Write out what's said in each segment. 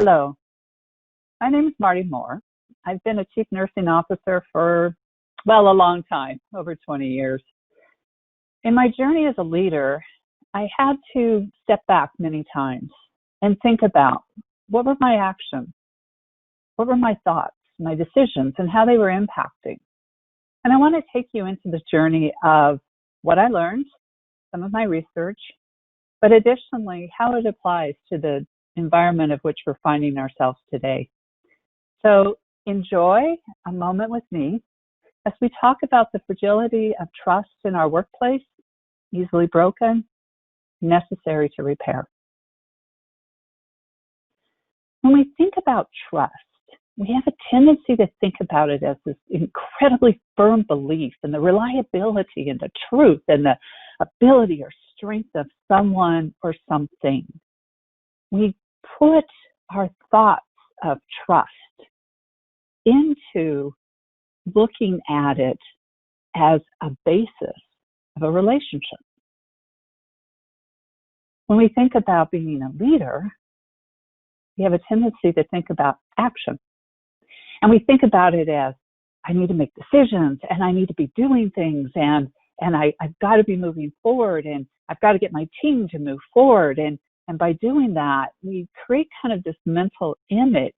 Hello, my name is Martie Moore. I've been a chief nursing officer for, well, a long time, over 20 years. In my journey as a leader, I had to step back many times and think about what were my actions, what were my thoughts, my decisions, and how they were impacting. And I want to take you into the journey of what I learned, some of my research, but additionally, how it applies to the environment of which we're finding ourselves today. So enjoy a moment with me as we talk about the fragility of trust in our workplace, easily broken, necessary to repair. When we think about trust, we have a tendency to think about it as this incredibly firm belief in the reliability and the truth and the ability or strength of someone or something. We put our thoughts of trust into looking at it as a basis of a relationship. When we think about being a leader, we have a tendency to think about action. And we think about it as, I need to make decisions and I need to be doing things and I've got to be moving forward and I've got to get my team to move forward. And by doing that, we create kind of this mental image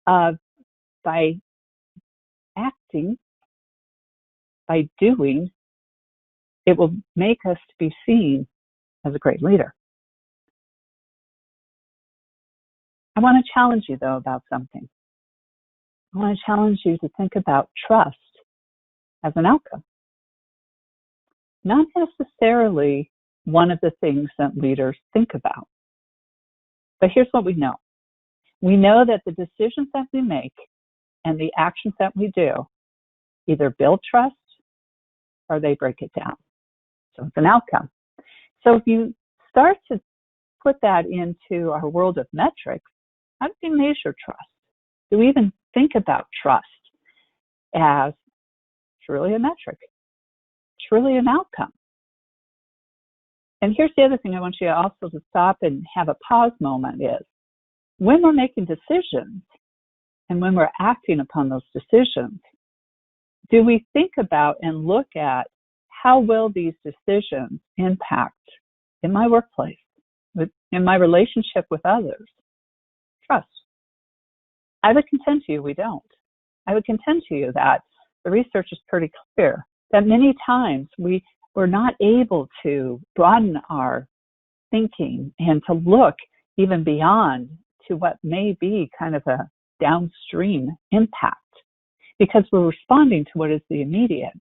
of by acting, by doing, it will make us to be seen as a great leader. I want to challenge you, though, about something. I want to challenge you to think about trust as an outcome. Not necessarily one of the things that leaders think about. But here's what we know. We know that the decisions that we make and the actions that we do either build trust or they break it down. So it's an outcome. So if you start to put that into our world of metrics, how do we measure trust? Do we even think about trust as truly a metric, truly an outcome? And here's the other thing I want you also to stop and have a pause moment is, when we're making decisions and when we're acting upon those decisions, do we think about and look at how will these decisions impact in my workplace, in my relationship with others? Trust. I would contend to you we don't. I would contend to you that the research is pretty clear that many times we're not able to broaden our thinking and to look even beyond to what may be kind of a downstream impact because we're responding to what is the immediate.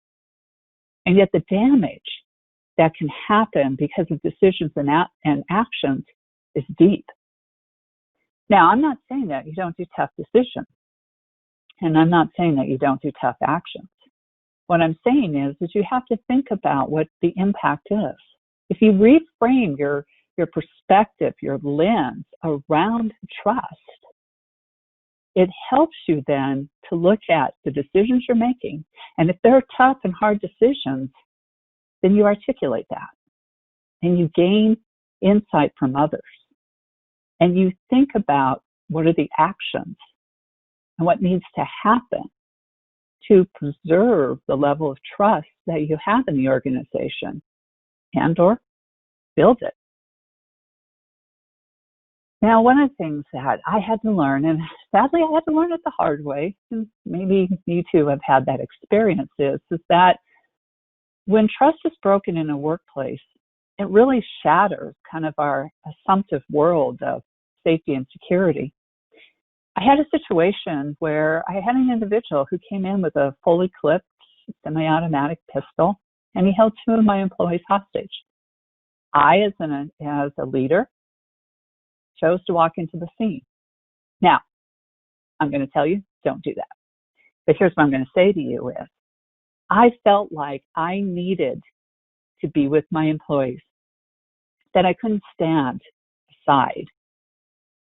And yet the damage that can happen because of decisions and actions is deep. Now, I'm not saying that you don't do tough decisions, and I'm not saying that you don't do tough actions. What I'm saying is you have to think about what the impact is. If you reframe your perspective, your lens around trust, it helps you then to look at the decisions you're making. And if they're tough and hard decisions, then you articulate that and you gain insight from others. And you think about what are the actions and what needs to happen to preserve the level of trust that you have in the organization and or build it. Now, one of the things that I had to learn, and sadly I had to learn it the hard way, and maybe you too have had that experience, is that when trust is broken in a workplace, it really shatters kind of our assumptive world of safety and security. I had a situation where I had an individual who came in with a fully clipped semi-automatic pistol, and he held two of my employees hostage. I, as a leader, chose to walk into the scene. Now, I'm going to tell you, don't do that. But here's what I'm going to say to you is, I felt like I needed to be with my employees, that I couldn't stand aside.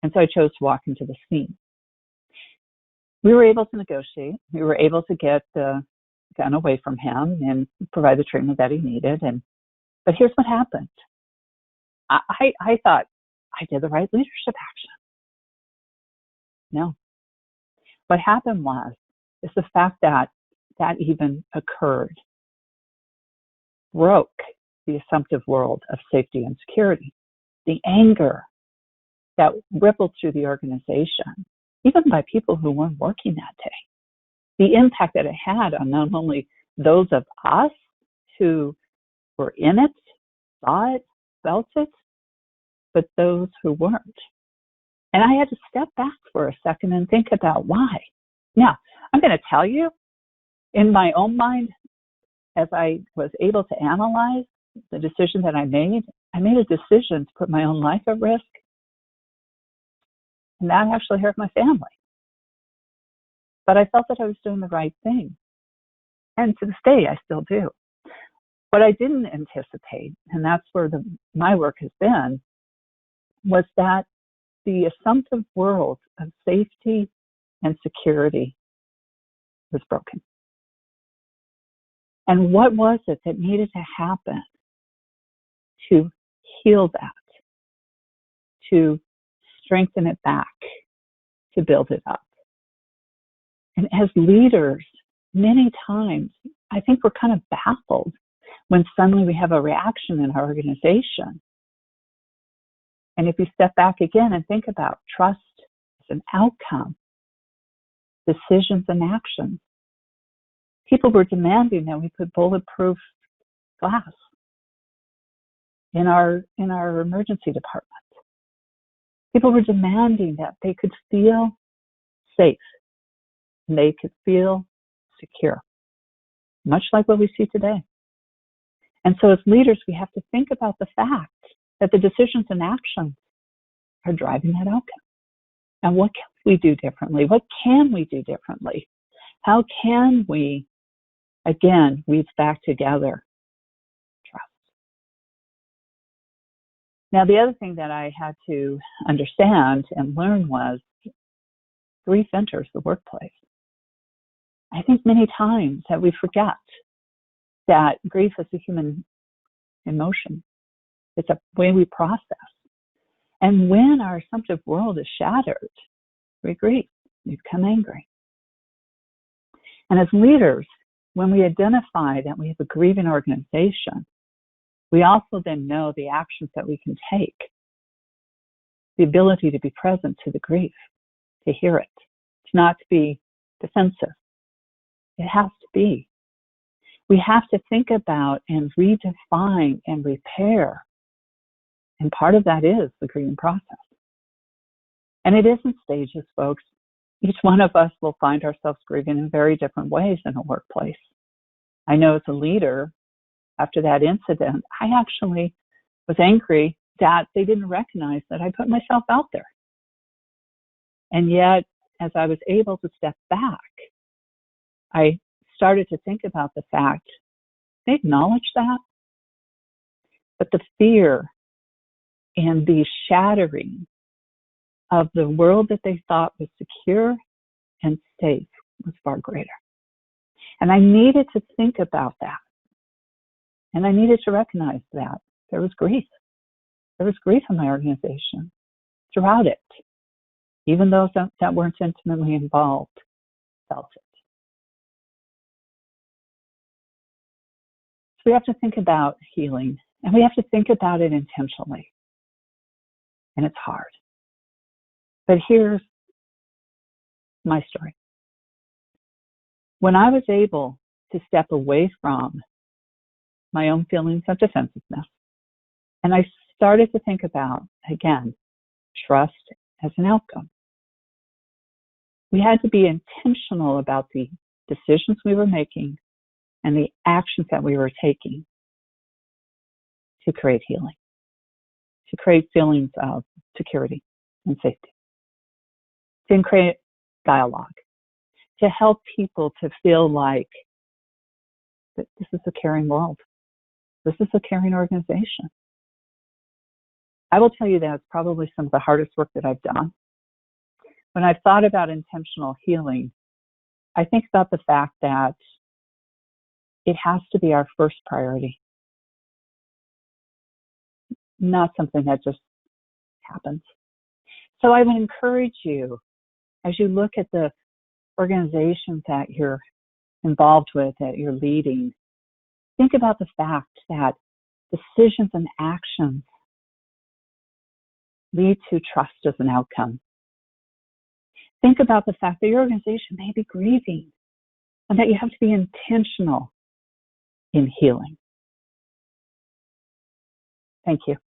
And so I chose to walk into the scene. We were able to negotiate. We were able to get the gun away from him and provide the treatment that he needed. But here's what happened. I thought I did the right leadership action. No. What happened is the fact that that even occurred broke the assumptive world of safety and security. The anger that rippled through the organization, even by people who weren't working that day. The impact that it had on not only those of us who were in it, saw it, felt it, but those who weren't. And I had to step back for a second and think about why. Now, I'm going to tell you, in my own mind, as I was able to analyze the decision that I made a decision to put my own life at risk. And that actually hurt my family. But I felt that I was doing the right thing. And to this day, I still do. What I didn't anticipate, and that's where my work has been, was that the assumptive world of safety and security was broken. And what was it that needed to happen to heal that, to strengthen it back, to build it up? And as leaders, many times, I think we're kind of baffled when suddenly we have a reaction in our organization. And if you step back again and think about trust as an outcome, decisions and actions, people were demanding that we put bulletproof glass in our emergency department. People were demanding that they could feel safe and they could feel secure, much like what we see today. And so as leaders, we have to think about the fact that the decisions and actions are driving that outcome. And what can we do differently? What can we do differently? How can we, again, weave back together trust? Now, the other thing that I had to understand and learn was grief enters the workplace. I think many times that we forget that grief is a human emotion. It's a way we process. And when our assumptive world is shattered, we grieve, we become angry. And as leaders, when we identify that we have a grieving organization, we also then know the actions that we can take. The ability to be present to the grief, to hear it, to not be defensive. It has to be. We have to think about and redefine and repair. And part of that is the grieving process. And it is in stages, folks. Each one of us will find ourselves grieving in very different ways in a workplace. I know as a leader, after that incident, I actually was angry that they didn't recognize that I put myself out there. And yet, as I was able to step back, I started to think about the fact they acknowledged that, but the fear and the shattering of the world that they thought was secure and safe was far greater. And I needed to think about that. And I needed to recognize that there was grief. There was grief in my organization throughout it. Even those that weren't intimately involved felt it. So we have to think about healing, and we have to think about it intentionally. And it's hard. But here's my story. When I was able to step away from my own feelings of defensiveness, and I started to think about, again, trust as an outcome. We had to be intentional about the decisions we were making and the actions that we were taking to create healing, to create feelings of security and safety, to create dialogue, to help people to feel like that this is a caring world. This is a caring organization. I will tell you that it's probably some of the hardest work that I've done. When I've thought about intentional healing, I think about the fact that it has to be our first priority, not something that just happens. So I would encourage you As you look at the organizations that you're involved with, that you're leading, think about the fact that decisions and actions lead to trust as an outcome. Think about the fact that your organization may be grieving and that you have to be intentional in healing. Thank you.